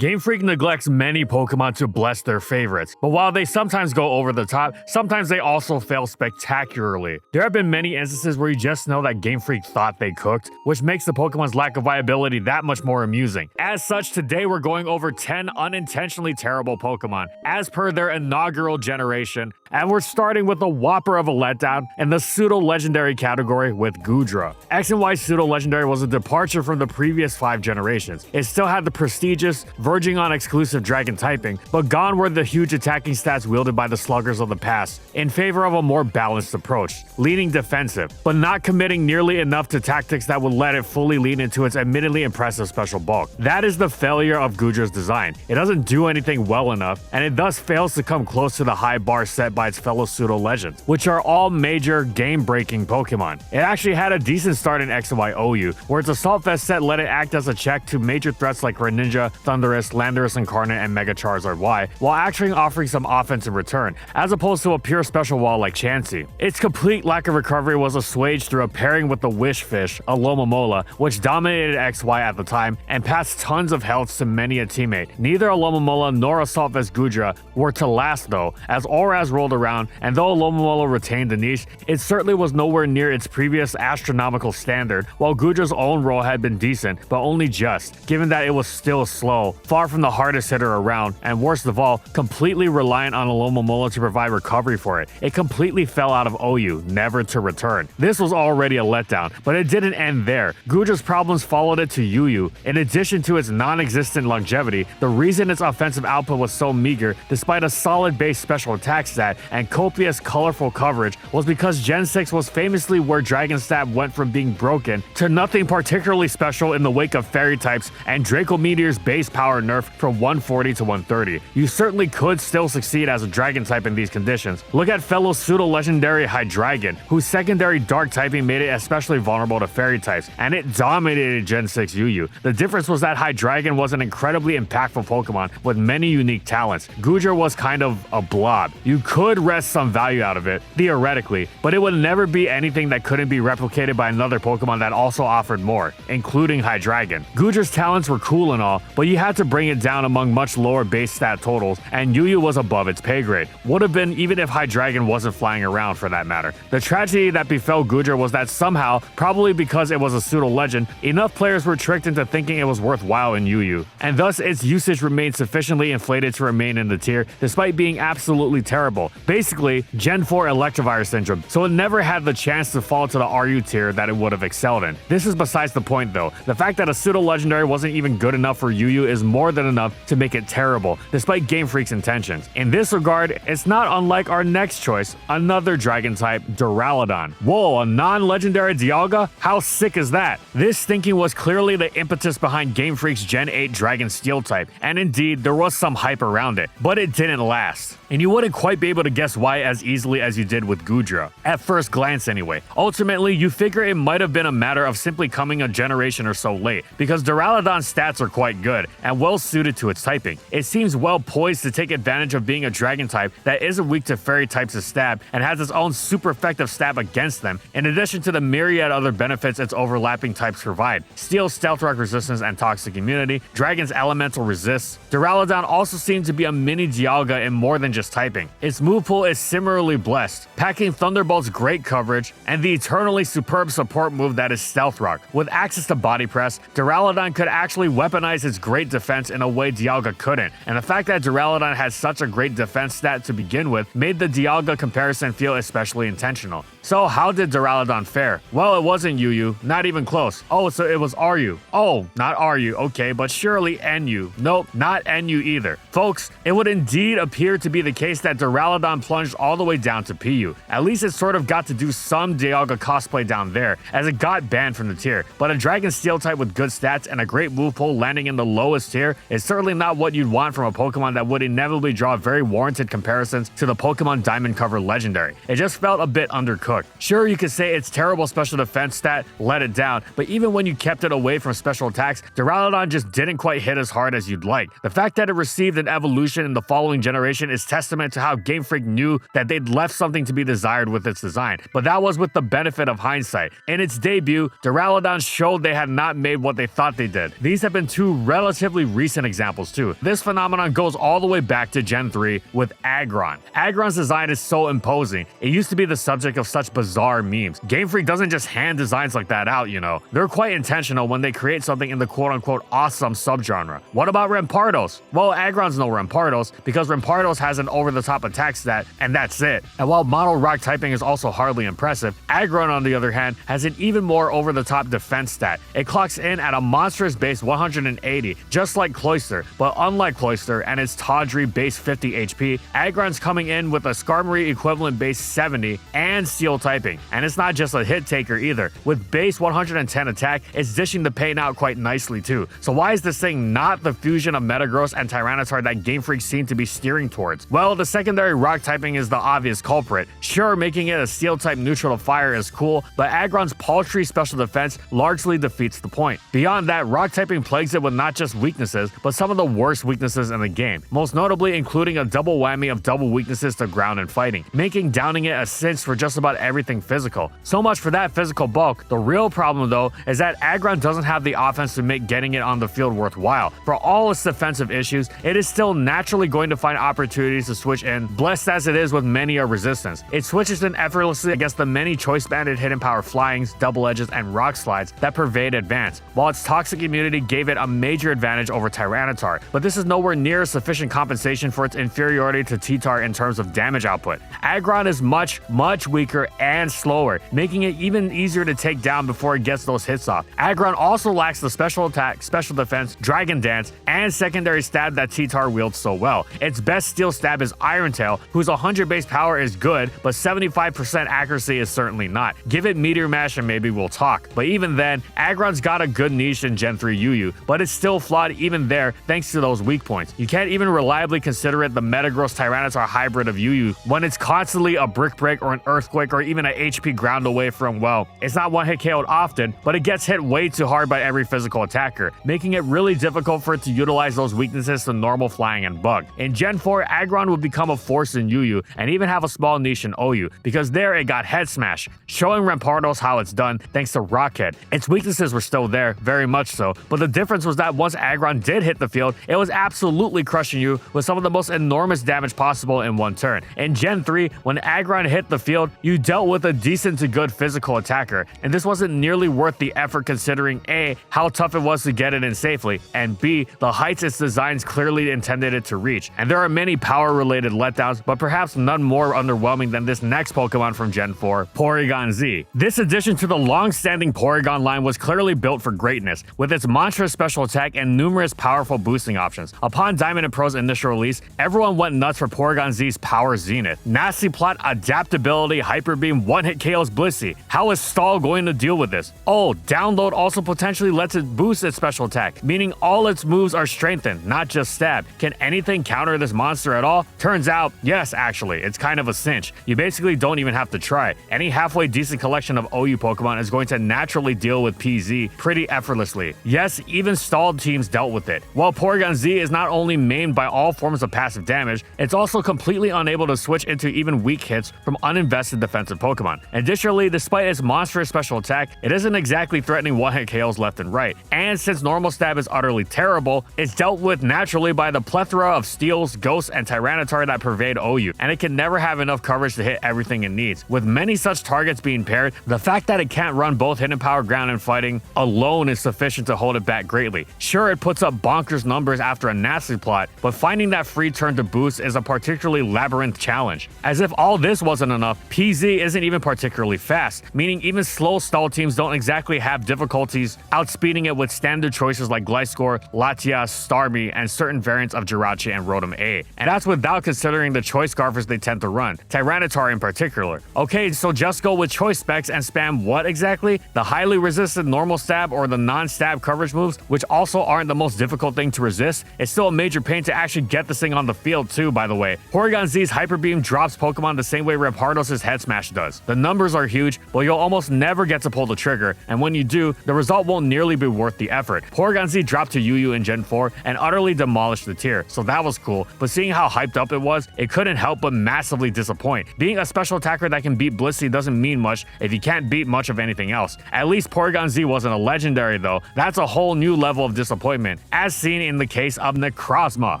Game Freak neglects many Pokemon to bless their favorites, but while they sometimes go over the top, sometimes they also fail spectacularly. There have been many instances where you just know that Game Freak thought they cooked, which makes the Pokemon's lack of viability that much more amusing. As such, today we're going over 10 unintentionally terrible Pokemon, as per their inaugural generation, and we're starting with a whopper of a letdown in the pseudo-legendary category with Goodra. X and Y pseudo-legendary was a departure from the previous 5 generations. It still had the prestigious, verging on exclusive dragon typing, but gone were the huge attacking stats wielded by the sluggers of the past, in favor of a more balanced approach, leaning defensive, but not committing nearly enough to tactics that would let it fully lean into its admittedly impressive special bulk. That is the failure of Goodra's design. It doesn't do anything well enough, and it thus fails to come close to the high bar set by its fellow pseudo-legends, which are all major game-breaking Pokemon. It actually had a decent start in X and Y OU, where its Assault Vest set let it act as a check to major threats like Greninja, Thundurus, Landorus Incarnate, and Mega Charizard Y, while actually offering some offense in return, as opposed to a pure special wall like Chansey. Its complete lack of recovery was assuaged through a pairing with the Wish Fish, a Alomomola, which dominated XY at the time and passed tons of health to many a teammate. Neither Alomomola nor Assault Vest Goodra were to last though, as Auraz rolled around, and though Alomomola retained the niche, it certainly was nowhere near its previous astronomical standard, while Goodra's own role had been decent, but only just, given that it was still slow, far from the hardest hitter around, and worst of all, completely reliant on Alomomola to provide recovery for it. It completely fell out of OU, never to return. This was already a letdown, but it didn't end there. Goodra's problems followed it to UU. In addition to its non-existent longevity, the reason its offensive output was so meager, despite a solid base special attack stat and copious colorful coverage, was because Gen 6 was famously where Dragon Stab went from being broken to nothing particularly special in the wake of Fairy types and Draco Meteor's base power nerf from 140 to 130. You certainly could still succeed as a Dragon type in these conditions. Look at fellow pseudo-legendary Hydreigon, whose secondary Dark typing made it especially vulnerable to Fairy types, and it dominated Gen 6 UU. The difference was that Hydreigon was an incredibly impactful Pokemon with many unique talents. Goodra was kind of a blob. You could wrest some value out of it, theoretically, but it would never be anything that couldn't be replicated by another Pokemon that also offered more, including Hydreigon. Goodra's talents were cool and all, but you had to bring it down among much lower base stat totals, and UU was above its pay grade. Would have been even if Hydreigon wasn't flying around for that matter. The tragedy that befell Goodra was that somehow, probably because it was a pseudo-legend, enough players were tricked into thinking it was worthwhile in UU, and thus its usage remained sufficiently inflated to remain in the tier, despite being absolutely terrible. Basically, Gen 4 Electivire syndrome, so it never had the chance to fall to the RU tier that it would have excelled in. This is besides the point though. The fact that a pseudo-legendary wasn't even good enough for UU is more than enough to make it terrible, despite Game Freak's intentions. In this regard, it's not unlike our next choice, another dragon type, Duraludon. Whoa, a non-legendary Dialga? How sick is that? This thinking was clearly the impetus behind Game Freak's Gen 8 Dragon Steel type, and indeed, there was some hype around it, but it didn't last. And you wouldn't quite be able to guess why as easily as you did with Goodra, at first glance anyway. Ultimately, you figure it might have been a matter of simply coming a generation or so late, because Duraludon's stats are quite good, and well suited to its typing. It seems well poised to take advantage of being a dragon type that isn't weak to fairy types of stab, and has its own super effective stab against them, in addition to the myriad other benefits its overlapping types provide. Steel, Stealth Rock resistance, and toxic immunity, Dragon's elemental resists. Duraludon also seems to be a mini Dialga in more than just typing. Its move pool is similarly blessed, packing Thunderbolt's great coverage and the eternally superb support move that is Stealth Rock. With access to Body Press, Duraludon could actually weaponize its great defense in a way Dialga couldn't, and the fact that Duraludon had such a great defense stat to begin with made the Dialga comparison feel especially intentional. So how did Duraludon fare? Well, it wasn't UU, not even close. Oh, so it was RU. Oh, not RU, okay, but surely NU. Nope, not NU either. Folks, it would indeed appear to be the case that Duraludon plunged all the way down to PU. At least it sort of got to do some Dialga cosplay down there, as it got banned from the tier. But a Dragon Steel type with good stats and a great move pool landing in the lowest tier is certainly not what you'd want from a Pokemon that would inevitably draw very warranted comparisons to the Pokemon Diamond Cover Legendary. It just felt a bit undercooked. Sure, you could say its terrible special defense stat let it down, but even when you kept it away from special attacks, Duraludon just didn't quite hit as hard as you'd like. The fact that it received an evolution in the following generation is testament to how Game Freak knew that they'd left something to be desired with its design, but that was with the benefit of hindsight. In its debut, Duraludon showed they had not made what they thought they did. These have been two relatively recent examples too. This phenomenon goes all the way back to Gen 3 with Aggron. Aggron's design is so imposing. It used to be the subject of such bizarre memes. Game Freak doesn't just hand designs like that out, you know. They're quite intentional when they create something in the quote-unquote awesome subgenre. What about Rampardos? Well, Aggron's no Rampardos because Rampardos has an over-the-top attack stat, and that's it. And while model rock typing is also hardly impressive, Aggron, on the other hand, has an even more over-the-top defense stat. It clocks in at a monstrous base 180, just like Cloyster, but unlike Cloyster and its tawdry base 50 HP, Aggron's coming in with a Skarmory equivalent base 70 and steel typing. And it's not just a hit taker either. With base 110 attack, it's dishing the pain out quite nicely too. So why is this thing not the fusion of Metagross and Tyranitar that Game Freak seem to be steering towards? Well, the secondary rock typing is the obvious culprit. Sure, making it a steel type neutral to fire is cool, but Aggron's paltry special defense largely defeats the point. Beyond that, rock typing plagues it with not just weaknesses, but some of the worst weaknesses in the game, most notably including a double whammy of double weaknesses to ground and fighting, making downing it a cinch for just about everything physical. So much for that physical bulk. The real problem though is that Aggron doesn't have the offense to make getting it on the field worthwhile. For all its defensive issues, it is still naturally going to find opportunities to switch in, blessed as it is with many a resistance. It switches in effortlessly against the many choice-banded hidden power flyings, double edges, and rock slides that pervade Advance, while its toxic immunity gave it a major advantage over Tyranitar, but this is nowhere near sufficient compensation for its inferiority to T-Tar in terms of damage output. Aggron is much weaker and slower, making it even easier to take down before it gets those hits off. Aggron also lacks the special attack, special defense, Dragon Dance, and secondary stab that T-Tar wields so well. Its best steel stab is Iron Tail, whose 100 base power is good, but 75% accuracy is certainly not. Give it Meteor Mash and maybe we'll talk. But even then, Aggron's got a good niche in Gen 3 UU, but it's still flawed even there thanks to those weak points. You can't even reliably consider it the Metagross Tyranitar hybrid of UU when it's constantly a Brick Break or an Earthquake or even a HP ground away from, well, it's not one hit KO'd often, but it gets hit way too hard by every physical attacker, making it really difficult for it to utilize those weaknesses to normal flying and bug. In Gen 4, Aggron would become a force in UU and even have a small niche in OU, because there it got Head Smash, showing Rampardos how it's done thanks to Rockhead. Its weaknesses were still there, very much so, but the difference was that once Aggron did hit the field, it was absolutely crushing you with some of the most enormous damage possible in one turn. In Gen 3, when Aggron hit the field, you dealt with a decent to good physical attacker, and this wasn't nearly worth the effort considering A, how tough it was to get it in safely, and B, the heights its designs clearly intended it to reach. And there are many power-related letdowns, but perhaps none more underwhelming than this next Pokemon from Gen 4, Porygon Z. This addition to the long-standing Porygon line was clearly built for greatness, with its monstrous special attack and numerous powerful boosting options. Upon Diamond and Pro's initial release, everyone went nuts for Porygon Z's Power Zenith. Nasty Plot, Adaptability, Hyper Beam, one-hit KOs Blissey. How is Stall going to deal with this? Oh, Download also potentially lets it boost its special attack, meaning all its moves are strengthened, not just stab. Can anything counter this monster at all? Turns out, yes, actually, it's kind of a cinch. You basically don't even have to try. Any halfway decent collection of OU Pokemon is going to naturally deal with PZ pretty effortlessly. Yes, even stalled teams dealt with it. While Porygon Z is not only maimed by all forms of passive damage, it's also completely unable to switch into even weak hits from uninvested defensive Pokemon. Additionally, despite its monstrous special attack, it isn't exactly threatening one-hit KOs left and right. And since normal stab is utterly terrible, it's dealt with naturally by the plethora of Steels, Ghosts, and Tyranitar that pervade OU, and it can never have enough coverage to hit everything it needs. With many such targets being paired, the fact that it can't run both hidden power, ground, and fighting alone is sufficient to hold it back greatly. Sure, it puts up bonkers numbers after a Nasty Plot, but finding that free turn to boost is a particularly labyrinth challenge. As if all this wasn't enough, PZ isn't even particularly fast, meaning even slow stall teams don't exactly have difficulties outspeeding it with standard choices like Gliscor, Latias, Starmie, and certain variants of Jirachi and Rotom A. And that's without considering the choice Scarfers they tend to run, Tyranitar in particular. Okay, so just go with choice specs and spam what exactly? The highly resisted normal stab or the non-stab coverage moves, which also aren't the most difficult thing to resist. It's still a major pain to actually get this thing on the field too, by the way. Porygon Z's Hyper Beam drops Pokemon the same way Rampardos' Head Smash does. The numbers are huge, but you'll almost never get to pull the trigger, and when you do, the result won't nearly be worth the effort. Porygon Z dropped to UU in Gen 4 and utterly demolished the tier, so that was cool, but seeing how hyped up it was, it couldn't help but massively disappoint. Being a special attacker that can beat Blissey doesn't mean much if you can't beat much of anything else. At least Porygon Z wasn't a legendary though. That's a whole new level of disappointment. disappointment, as seen in the case of Necrozma.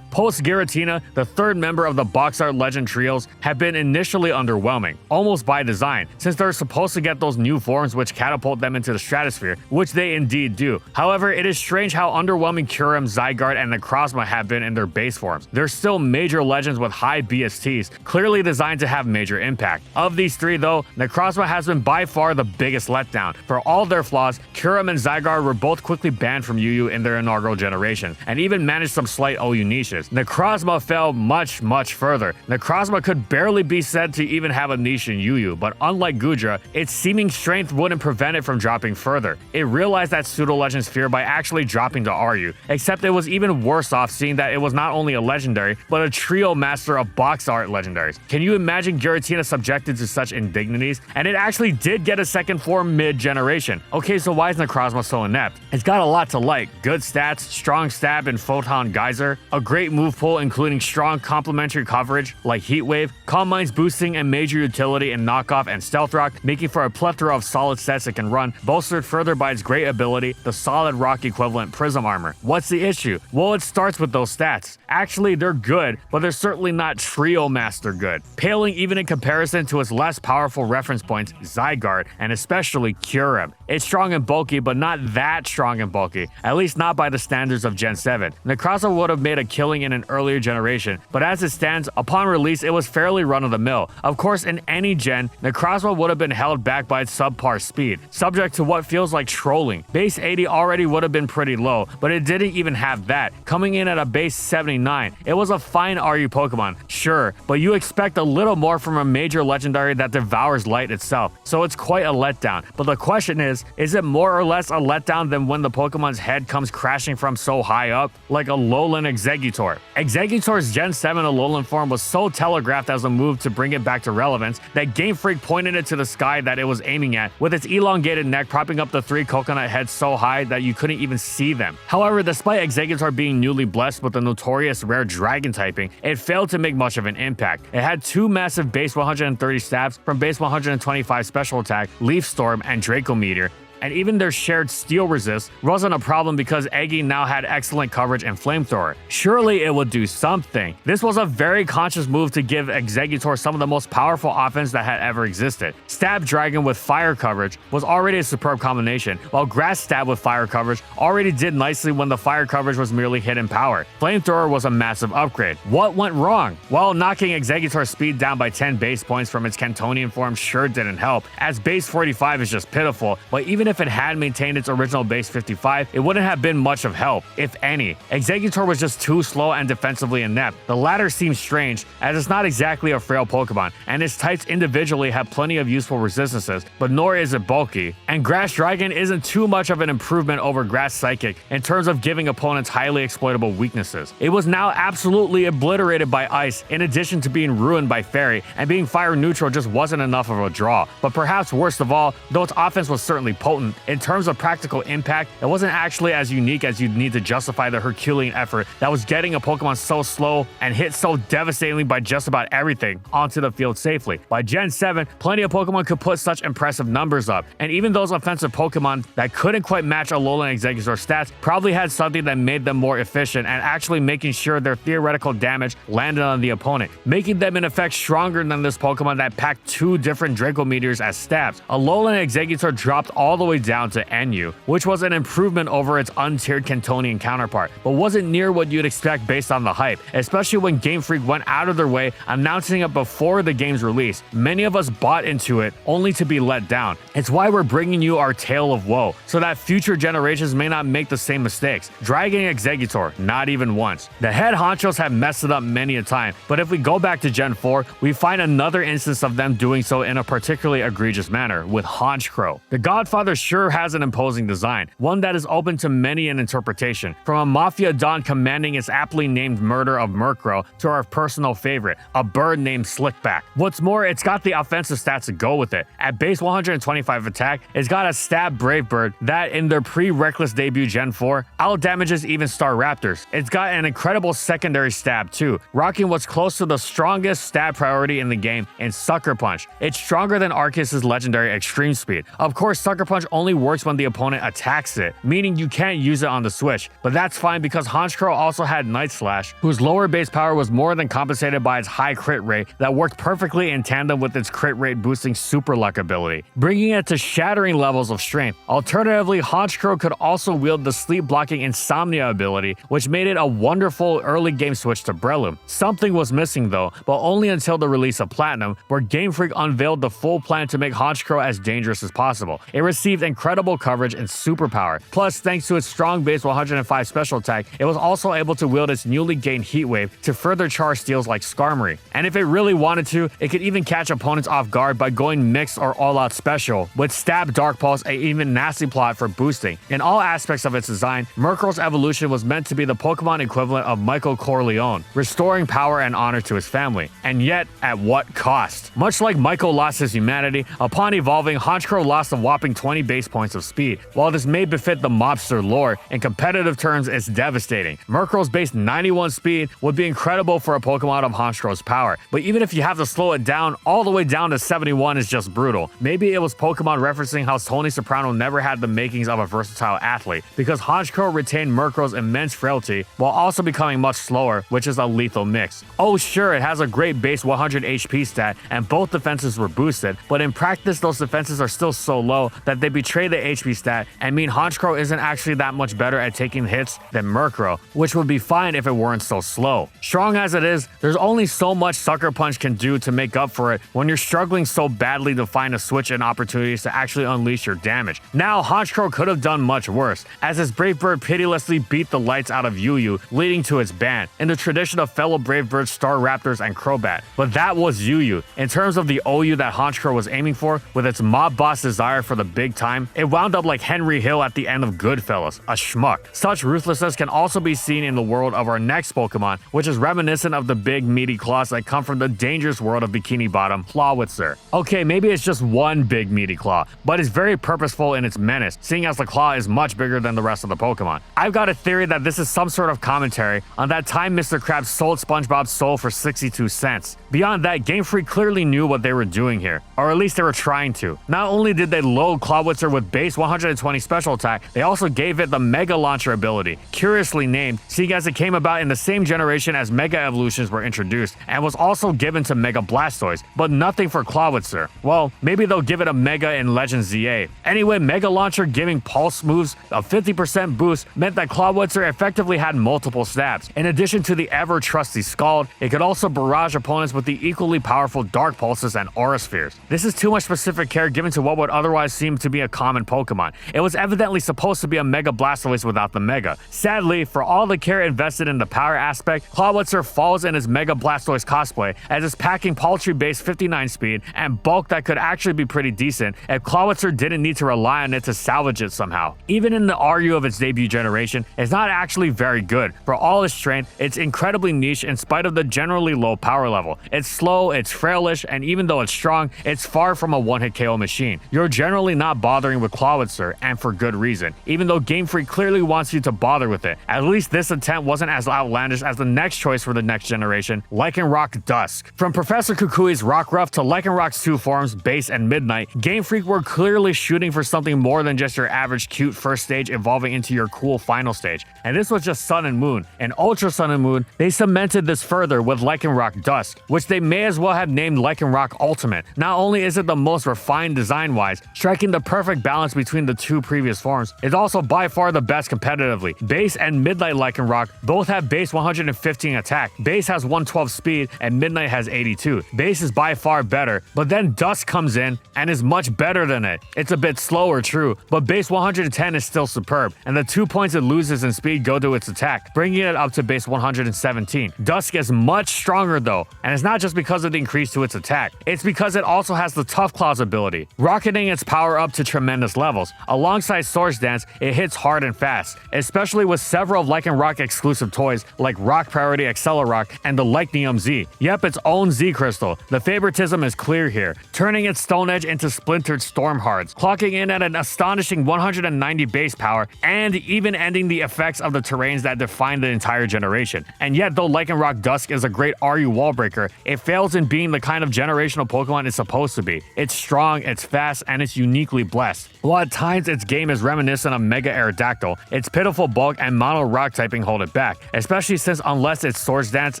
Post-Giratina, the third member of the box art legend trios, have been initially underwhelming, almost by design, since they're supposed to get those new forms which catapult them into the stratosphere, which they indeed do. However, it is strange how underwhelming Kyurem, Zygarde, and Necrozma have been in their base forms. They're still major legends with high BSTs, clearly designed to have major impact. Of these three though, Necrozma has been by far the biggest letdown. For all their flaws, Kyurem and Zygarde were both quickly banned from UU in their inaugural generation, and even managed some slight OU niches. Necrozma fell much further. Necrozma could barely be said to even have a niche in UU, but unlike Gudra, its seeming strength wouldn't prevent it from dropping further. It realized that pseudo-legend's fear by actually dropping to RU, except it was even worse off seeing that it was not only a legendary, but a trio master of box art legendaries. Can you imagine Giratina subjected to such indignities? And it actually did get a second form mid-generation. Okay, so why is Necrozma so inept? It's got a lot to like. Good stats, strong stab and Photon Geyser, a great move pool including strong complementary coverage like Heat Wave, Calm Mind's boosting and major utility in Knockoff and Stealth Rock, making for a plethora of solid stats it can run, bolstered further by its great ability, the solid rock equivalent Prism Armor. What's the issue? Well, it starts with those stats. Actually, they're good, but they're certainly not Trio Master good, paling even in comparison to its less powerful reference points, Zygarde, and especially Kyurem. It's strong and bulky, but not that strong and bulky, at least not by the standards of Gen 7. Necrozma would have made a killing in an earlier generation, but as it stands, upon release it was fairly run-of-the-mill. Of course, in any gen, Necrozma would have been held back by its subpar speed, subject to what feels like trolling. Base 80 already would have been pretty low, but it didn't even have that, coming in at a base 79. It was a fine RU Pokemon, sure, but you expect a little more from a major legendary that devours light itself, so it's quite a letdown. But the question is it more or less a letdown than when the Pokemon's head comes crashing from so high up, like a Alolan Exeggutor? Exeggutor's Gen 7 Alolan form was so telegraphed as a move to bring it back to relevance that Game Freak pointed it to the sky that it was aiming at, with its elongated neck propping up the three coconut heads so high that you couldn't even see them. However, despite Exeggutor being newly blessed with the notorious rare dragon typing, it failed to make much of an impact. It had two massive base 130 stabs from base 125 special attack, Leaf Storm, and Draco Meteor, and even their shared steel resist wasn't a problem because Eggy now had excellent coverage and Flamethrower. Surely it would do something. This was a very conscious move to give Exeggutor some of the most powerful offense that had ever existed. Stab Dragon with fire coverage was already a superb combination, while Grass Stab with fire coverage already did nicely when the fire coverage was merely hidden power. Flamethrower was a massive upgrade. What went wrong? Well, knocking Exeggutor's speed down by 10 base points from its Cantonian form sure didn't help, as base 45 is just pitiful, but even if it had maintained its original base 55, it wouldn't have been much of help, if any. Exeggutor was just too slow and defensively inept. The latter seems strange, as it's not exactly a frail Pokemon, and its types individually have plenty of useful resistances, but nor is it bulky. And Grass Dragon isn't too much of an improvement over Grass Psychic in terms of giving opponents highly exploitable weaknesses. It was now absolutely obliterated by Ice, in addition to being ruined by Fairy, and being fire neutral just wasn't enough of a draw. But perhaps worst of all, though its offense was certainly potent, in terms of practical impact, it wasn't actually as unique as you'd need to justify the Herculean effort that was getting a Pokemon so slow and hit so devastatingly by just about everything onto the field safely. By Gen 7, plenty of Pokemon could put such impressive numbers up, and even those offensive Pokemon that couldn't quite match Alolan Exeggutor stats probably had something that made them more efficient and actually making sure their theoretical damage landed on the opponent, making them in effect stronger than this Pokemon that packed two different Draco Meteors as stabs. Alolan Exeggutor dropped all the way down to NU, which was an improvement over its untiered Cantonian counterpart, but wasn't near what you'd expect based on the hype, especially when Game Freak went out of their way announcing it before the game's release. Many of us bought into it only to be let down. It's why we're bringing you our tale of woe, so that future generations may not make the same mistakes. Dragging Exeggutor, not even once. The head honchos have messed it up many a time, but if we go back to Gen 4, we find another instance of them doing so in a particularly egregious manner, with Honchkrow. The Godfather sure has an imposing design, one that is open to many an interpretation, from a Mafia Don commanding its aptly named murder of Murkrow to our personal favorite, a bird named Slickback. What's more, it's got the offensive stats to go with it. At base 125 attack, it's got a stab Brave Bird that, in their pre-Reckless debut Gen 4, out-damages even Staraptors. It's got an incredible secondary stab too, rocking what's close to the strongest stab priority in the game in Sucker Punch. It's stronger than Arceus' legendary Extreme Speed. Of course, Sucker Punch only works when the opponent attacks it, meaning you can't use it on the switch. But that's fine because Honchkrow also had Night Slash, whose lower base power was more than compensated by its high crit rate that worked perfectly in tandem with its crit rate boosting super luck ability, bringing it to shattering levels of strength. Alternatively, Honchkrow could also wield the sleep blocking Insomnia ability, which made it a wonderful early game switch to Breloom. Something was missing though, but only until the release of Platinum, where Game Freak unveiled the full plan to make Honchkrow as dangerous as possible. It received incredible coverage and superpower. Plus, thanks to its strong base 105 special attack, it was also able to wield its newly gained Heat Wave to further char steals like Skarmory. And if it really wanted to, it could even catch opponents off guard by going mixed or all-out special, with Stab Dark Pulse and even Nasty Plot for boosting. In all aspects of its design, Murkrow's evolution was meant to be the Pokemon equivalent of Michael Corleone, restoring power and honor to his family. And yet, at what cost? Much like Michael lost his humanity, upon evolving, Honchkrow lost a whopping 20 base points of speed. While this may befit the mobster lore, in competitive terms it's devastating. Murkrow's base 91 speed would be incredible for a Pokemon of Honchkrow's power, but even if you have to slow it down all the way down to 71 is just brutal. Maybe it was Pokemon referencing how Tony Soprano never had the makings of a versatile athlete, because Honchkrow retained Murkrow's immense frailty while also becoming much slower, which is a lethal mix. Oh sure, it has a great base 100 HP stat and both defenses were boosted, but in practice those defenses are still so low that they betray the HP stat and mean Honchkrow isn't actually that much better at taking hits than Murkrow, which would be fine if it weren't so slow. Strong as it is, there's only so much Sucker Punch can do to make up for it when you're struggling so badly to find a switch and opportunities to actually unleash your damage. Now, Honchkrow could have done much worse, as his Brave Bird pitilessly beat the lights out of Yu, leading to its ban, in the tradition of fellow Brave Birds Staraptors and Crobat. But that was Yu. In terms of the OU that Honchkrow was aiming for, with its mob boss desire for the big time, it wound up like Henry Hill at the end of Goodfellas, a schmuck. Such ruthlessness can also be seen in the world of our next Pokemon, which is reminiscent of the big meaty claws that come from the dangerous world of Bikini Bottom, Clawitzer. Okay, maybe it's just one big meaty claw, but it's very purposeful in its menace, seeing as the claw is much bigger than the rest of the Pokemon. I've got a theory that this is some sort of commentary on that time Mr. Krabs sold SpongeBob's soul for 62 cents. Beyond that, Game Freak clearly knew what they were doing here, or at least they were trying to. Not only did they load Clawitzer with base 120 special attack, they also gave it the Mega Launcher ability, curiously named, seeing as it came about in the same generation as Mega Evolutions were introduced, and was also given to Mega Blastoise, but nothing for Clawitzer. Well, maybe they'll give it a Mega in Legends ZA. Anyway, Mega Launcher giving pulse moves a 50% boost meant that Clawitzer effectively had multiple stabs. In addition to the ever-trusty Scald, it could also barrage opponents with the equally powerful Dark Pulses and Aura Spheres. This is too much specific care given to what would otherwise seem to be a common Pokemon. It was evidently supposed to be a Mega Blastoise without the Mega. Sadly, for all the care invested in the power aspect, Clawitzer falls in his Mega Blastoise cosplay, as it's packing paltry base 59 speed and bulk that could actually be pretty decent if Clawitzer didn't need to rely on it to salvage it somehow. Even in the RU of its debut generation, it's not actually very good. For all its strength, it's incredibly niche in spite of the generally low power level. It's slow, it's frailish, and even though it's strong, it's far from a one-hit KO machine. You're generally not bothering with Clawitzer, and for good reason, even though Game Freak clearly wants you to bother with it. At least this attempt wasn't as outlandish as the next choice for the next generation, Lycanroc Dusk. From Professor Kukui's Rockruff to Lycanroc's two forms, Base and Midnight, Game Freak were clearly shooting for something more than just your average cute first stage evolving into your cool final stage. And this was just Sun and Moon. In Ultra Sun and Moon, they cemented this further with Lycanroc Dusk, which they may as well have named Lycanroc Ultimate. Not only is it the most refined design-wise, striking the perfect balance between the two previous forms, it's also by far the best competitively. Base and Midnight Lycanroc both have base 115 attack, Base has 112 speed, and Midnight has 82. Base is by far better, but then Dusk comes in and is much better than it. It's a bit slower, true, but base 110 is still superb, and the 2 points it loses in speed go to its attack, bringing it up to base 117. Dusk is much stronger though, and it's not just because of the increase to its attack, it's because it also has the Tough Claws ability, rocketing its power up to tremendous levels. Alongside Swords Dance, it hits hard and fast, especially with several of Lycanroc exclusive toys like Rock Priority Accelerock and the Lycnium Z. Yep, its own Z Crystal. The favoritism is clear here, turning its Stone Edge into splintered Storm Hearts, clocking in at an astonishing 190 base power, and even ending the effects of the terrains that define the entire generation. And yet, though Lycanroc Dusk is a great RU wall breaker, it fails in being the kind of generational Pokemon it's supposed to be. It's strong, it's fast, and it's uniquely blessed. While at times its game is reminiscent of Mega Aerodactyl, its pitiful bulk and mono rock typing hold it back, especially since unless it's Swords Dance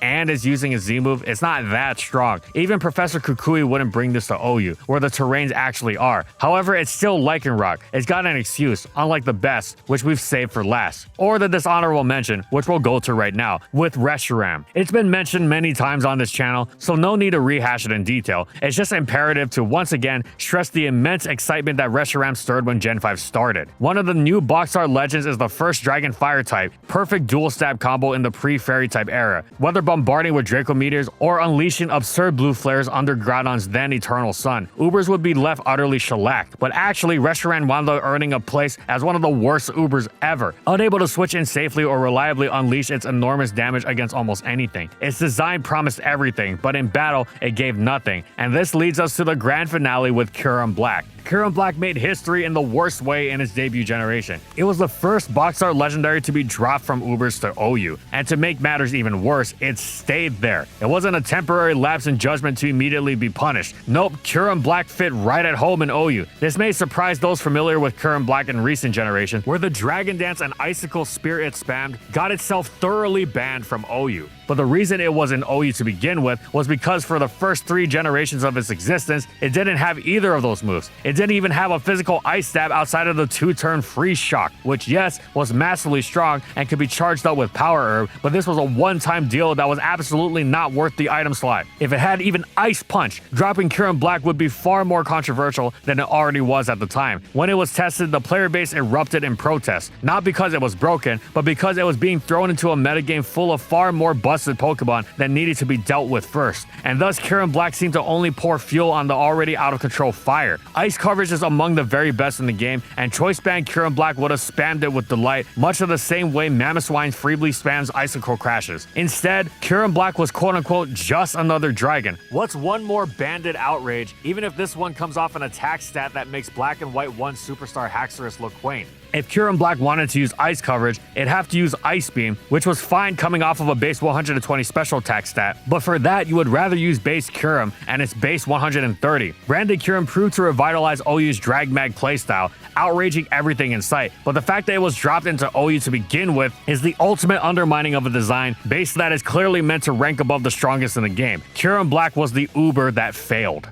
and is using a Z move, it's not that strong. Even Professor Kukui wouldn't bring this to OU, where the terrains actually are. However, it's still Lycanroc. It's got an excuse, unlike the best, which we've saved for last. Or the dishonorable mention, which we'll go to right now, with Reshiram. It's been mentioned many times on this channel, so no need to rehash it in detail. It's just imperative to once again stress the immense excitement that Reshiram stirred when Gen 5 started. One of the new box art legends is the first Dragon Fire type, perfect dual stab combo in the pre-Fairy type era. Whether bombarding with Draco Meteors or unleashing absurd blue flares under Groudon's then eternal sun, Ubers would be left utterly shellacked, but actually Reshiram wound up earning a place as one of the worst Ubers ever, unable to switch in safely or reliably unleash its enormous damage against almost anything. Its design promised everything, but in battle it gave nothing, and this leads us to the grand finale with Kyurem Black. Kyurem Black made history in the worst way in its debut generation. It was the first box art legendary to be dropped from Ubers to OU, and to make matters even worse, it stayed there. It wasn't a temporary lapse in judgment to immediately be punished. Nope, Kyurem Black fit right at home in OU. This may surprise those familiar with Kyurem Black in recent generations, where the Dragon Dance and Icicle Spear it spammed got itself thoroughly banned from OU. But the reason it was in OU to begin with was because for the first 3 generations of its existence, it didn't have either of those moves. It didn't even have a physical ice stab outside of the 2-turn freeze shock, which yes, was massively strong and could be charged up with Power Herb, but this was a one-time deal that was absolutely not worth the item slot. If it had even Ice Punch, dropping Kyurem Black would be far more controversial than it already was at the time. When it was tested, the player base erupted in protest, not because it was broken, but because it was being thrown into a metagame full of far more busted Pokemon that needed to be dealt with first, and thus Kyurem Black seemed to only pour fuel on the already out of control fire. Ice coverage is among the very best in the game, and Choice Band Kyurem Black would have spammed it with delight, much of the same way Mamoswine feebly spams Icicle Crashes. Instead, Kyurem Black was quote-unquote just another dragon. What's one more banded outrage, even if this one comes off an attack stat that makes Black and White 1 Superstar Haxorus look quaint? If Kyurem Black wanted to use ice coverage, it'd have to use Ice Beam, which was fine coming off of a base 120 special attack stat, but for that you would rather use base Kyurem and its base 130. Branded Kyurem proved to revitalize OU's Drag Mag playstyle, outraging everything in sight, but the fact that it was dropped into OU to begin with is the ultimate undermining of a design base that is clearly meant to rank above the strongest in the game. Kyurem Black was the Uber that failed.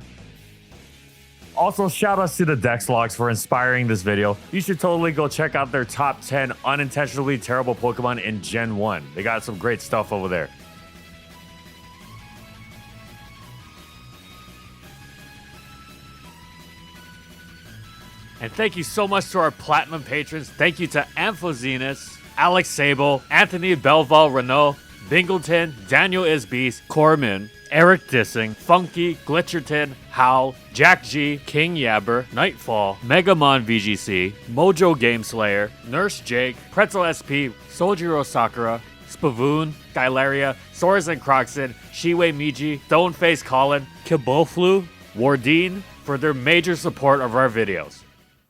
Also, shout outs to the Dex Logs for inspiring this video. You should totally go check out their top 10 unintentionally terrible Pokemon in Gen 1. They got some great stuff over there. And thank you so much to our Platinum patrons. Thank you to Amphozenus, Alex Sable, Anthony Belval Renault, Bingleton, Daniel Isbeast, Corman, Eric Dissing, Funky, Glitcherton, Howl, Jack G, King Yabber, Nightfall, Megamon VGC, Mojo Game Slayer, Nurse Jake, Pretzel SP, Sojiro Sakura, Spavoon, Gylaria, Soras and Croxon, Shiwei Miji, Stoneface Colin, Kiboflu, Wardine for their major support of our videos.